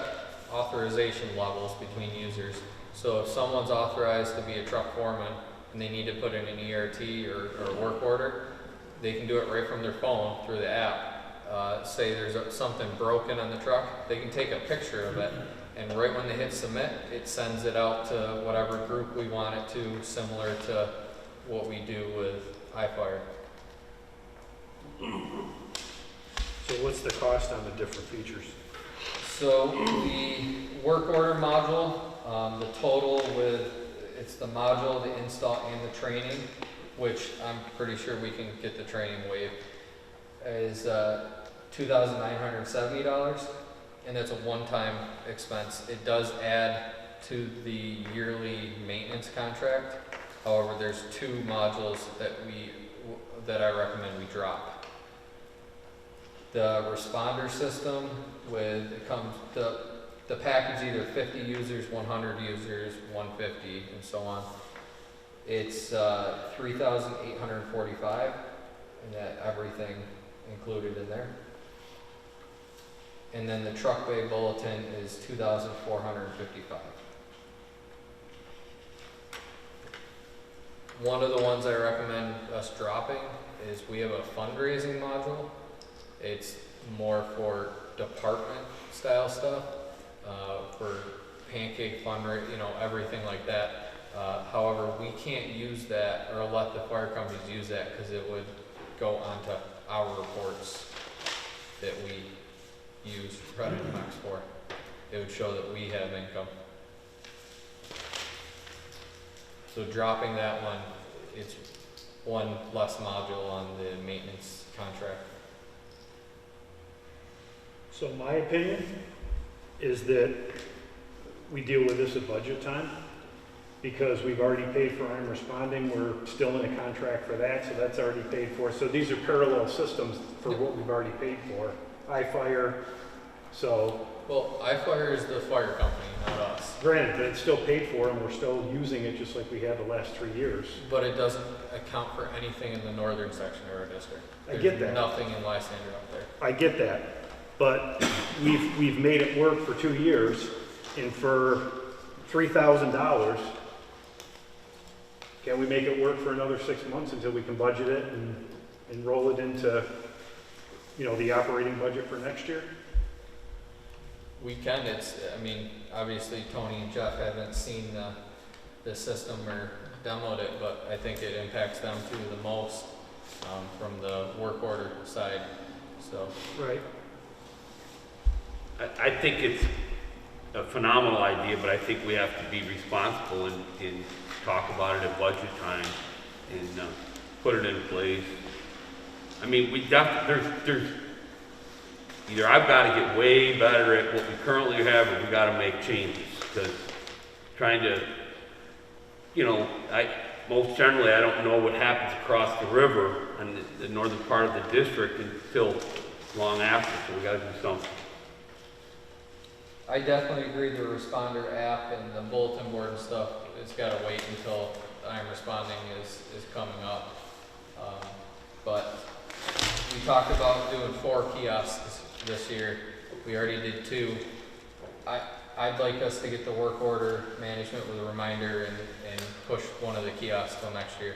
authorization levels between users. So if someone's authorized to be a truck foreman and they need to put in an ERT or work order, they can do it right from their phone through the app. Say there's something broken on the truck, they can take a picture of it, and right when they hit submit, it sends it out to whatever group we want it to, similar to what we do with iFire. So what's the cost on the different features? So the work order module, the total it's the module, the install, and the training, which I'm pretty sure we can get the training waived, is $2,970, and that's a one-time expense. It does add to the yearly maintenance contract. However, there's two modules that I recommend we drop. The responder system the package either 50 users, 100 users, 150, and so on. It's $3,845, and that everything included in there. And then the truck bay bulletin is $2,455. One of the ones I recommend us dropping is we have a fundraising module. It's more for department style stuff, for pancake fundraising, you know, everything like that. However, we can't use that or let the fire companies use that because it would go onto our reports that we use Rebranding for. It would show that we have income. So dropping that one, it's one less module on the maintenance contract. So my opinion is that we deal with this at budget time, because we've already paid for I'm Responding. We're still in a contract for that, so that's already paid for. So these are parallel systems for what we've already paid for. iFire, so Well, iFire is the fire company, not us. Granted, but it's still paid for and we're still using it just like we have the last 3 years. But it doesn't account for anything in the northern section of our district. I get that. There's nothing in Lysander up there. I get that, but we've made it work for 2 years, and for $3,000, can we make it work for another 6 months until we can budget it and roll it into, you know, the operating budget for next year? We can, I mean, obviously Tony and Jeff haven't seen the system or download it, but I think it impacts them too the most, from the work order side, so. Right. I think it's a phenomenal idea, but I think we have to be responsible and talk about it at budget time and put it in place. I mean, there's either I've got to get way better at what we currently have, or we got to make changes, because trying to, you know, most generally I don't know what happens across the river in the northern part of the district until long after, so we got to do something. I definitely agree the responder app and the bulletin board and stuff, it's got to wait until I'm responding is coming up. But we talked about doing 4 kiosks this year. We already did 2. I'd like us to get the work order management with a reminder and push one of the kiosks till next year.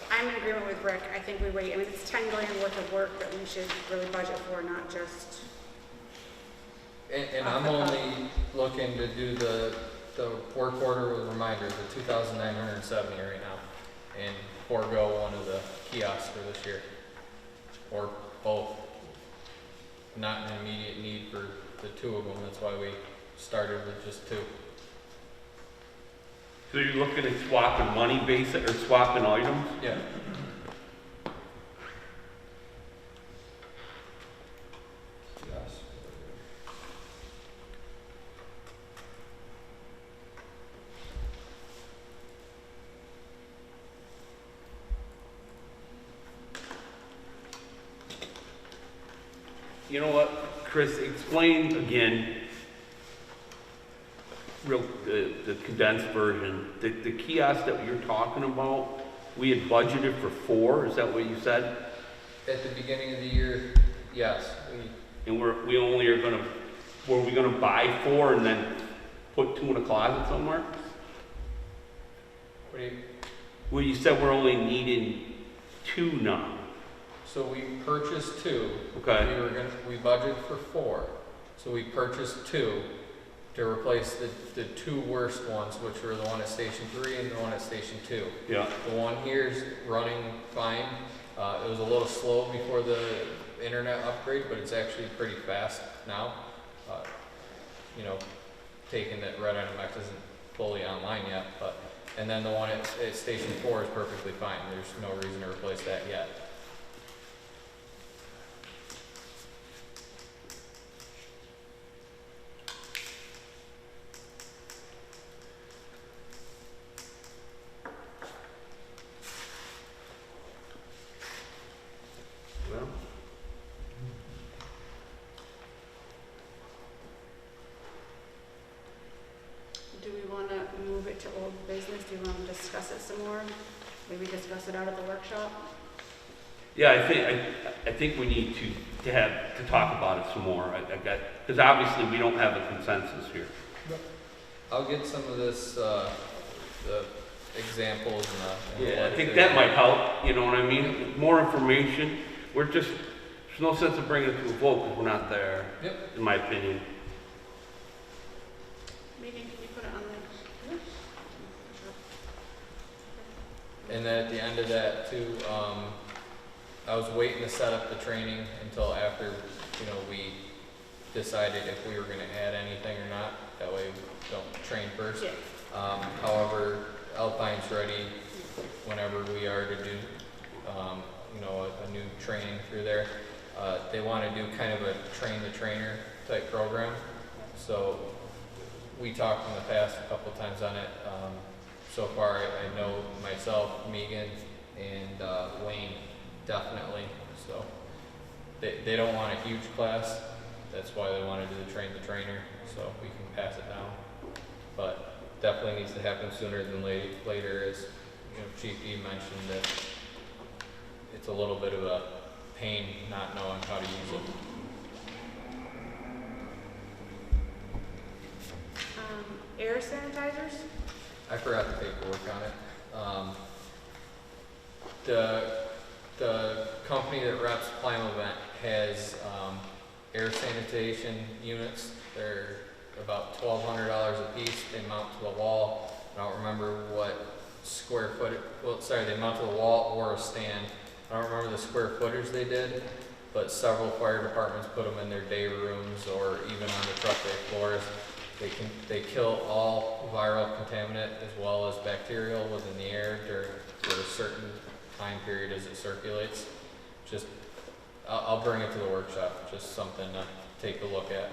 I'm in agreement with Rick. I think we wait. I mean, it's 10 grand worth of work that we should really budget for, not just. And I'm only looking to do the work order with reminders, the 2,970 right now, and forego one of the kiosks for this year, or both. Not an immediate need for the 2 of them. That's why we started with just 2. So you're looking at swapping money or swapping items? Yeah. Yes. You know what, Chris, explain again, the condensed version. The kiosk that you're talking about, we had budgeted for 4, is that what you said? At the beginning of the year, yes. And were we gonna buy 4 and then put 2 in a closet somewhere? What do you? Well, you said we're only needing 2 now. So we purchased 2. Okay. We budgeted for 4. So we purchased 2 to replace the 2 worst ones, which were the one at Station 3 and the one at Station 2. Yeah. The one here is running fine. It was a little slow before the internet upgrade, but it's actually pretty fast now. You know, taking that Red NMX isn't fully online yet, and then the one at Station 4 is perfectly fine. There's no reason to replace that yet. Well, Do we want to move it to old business? Do you want to discuss it some more? Maybe discuss it out at the workshop? yeah, I think we need to talk about it some more. Because obviously we don't have a consensus here. I'll get some of this, the examples and the. Yeah, I think that might help, you know what I mean? More information. There's no sense of bringing it to a vote because we're not there, Yep. in my opinion. Meeting, can you put it on the? And then at the end of that too, I was waiting to set up the training until after, we decided if we were gonna add anything or not. That way we don't train first. Yeah. However, Alpine's ready whenever we are to do, a new training through there. They wanna do kind of a train the trainer type program. So we talked in the past a couple times on it. So far, I know myself, Megan, and Wayne definitely. So they don't want a huge class. That's why they want to do the train the trainer, so we can pass it down. But definitely needs to happen sooner than later, as Chief E mentioned that it's a little bit of a pain not knowing how to use it. Air sanitizers? I forgot the paperwork on it. The company that reps Plymouth has air sanitation units. They're about $1,200 a piece. They mount to the wall. I don't remember what square foot. They mount to the wall or a stand. I don't remember the square footage they did, but several fire departments put them in their day rooms or even on the truck bay floors. They kill all viral contaminant as well as bacterial within the air for a certain time period as it circulates. Just, I'll bring it to the workshop, just something to take a look at.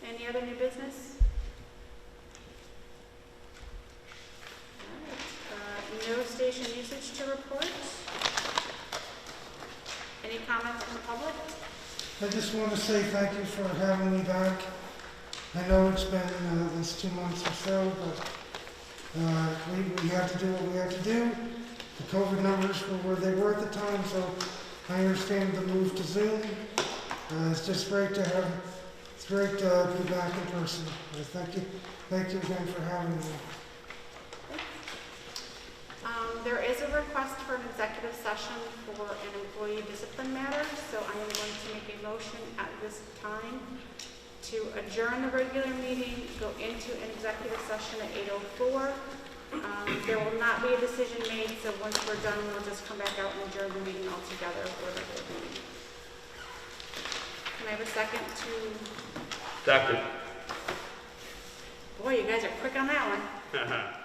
Any other new business? All right, no station usage to report. Any comments from the public? I just want to say thank you for having me back. I know it's been this 2 months or so, but we have to do what we have to do. The COVID numbers were where they were at the time, so I understand the move to Zoom. It's just great to be back in person. Thank you again for having me. There is a request for an executive session for an employee discipline matter, so I am going to make a motion at this time to adjourn the regular meeting, go into an executive session at 8:04. There will not be a decision made, so once we're done, we'll just come back out and adjourn the meeting altogether for the regular meeting. Can I have a second to... Second. Boy, you guys are quick on that one.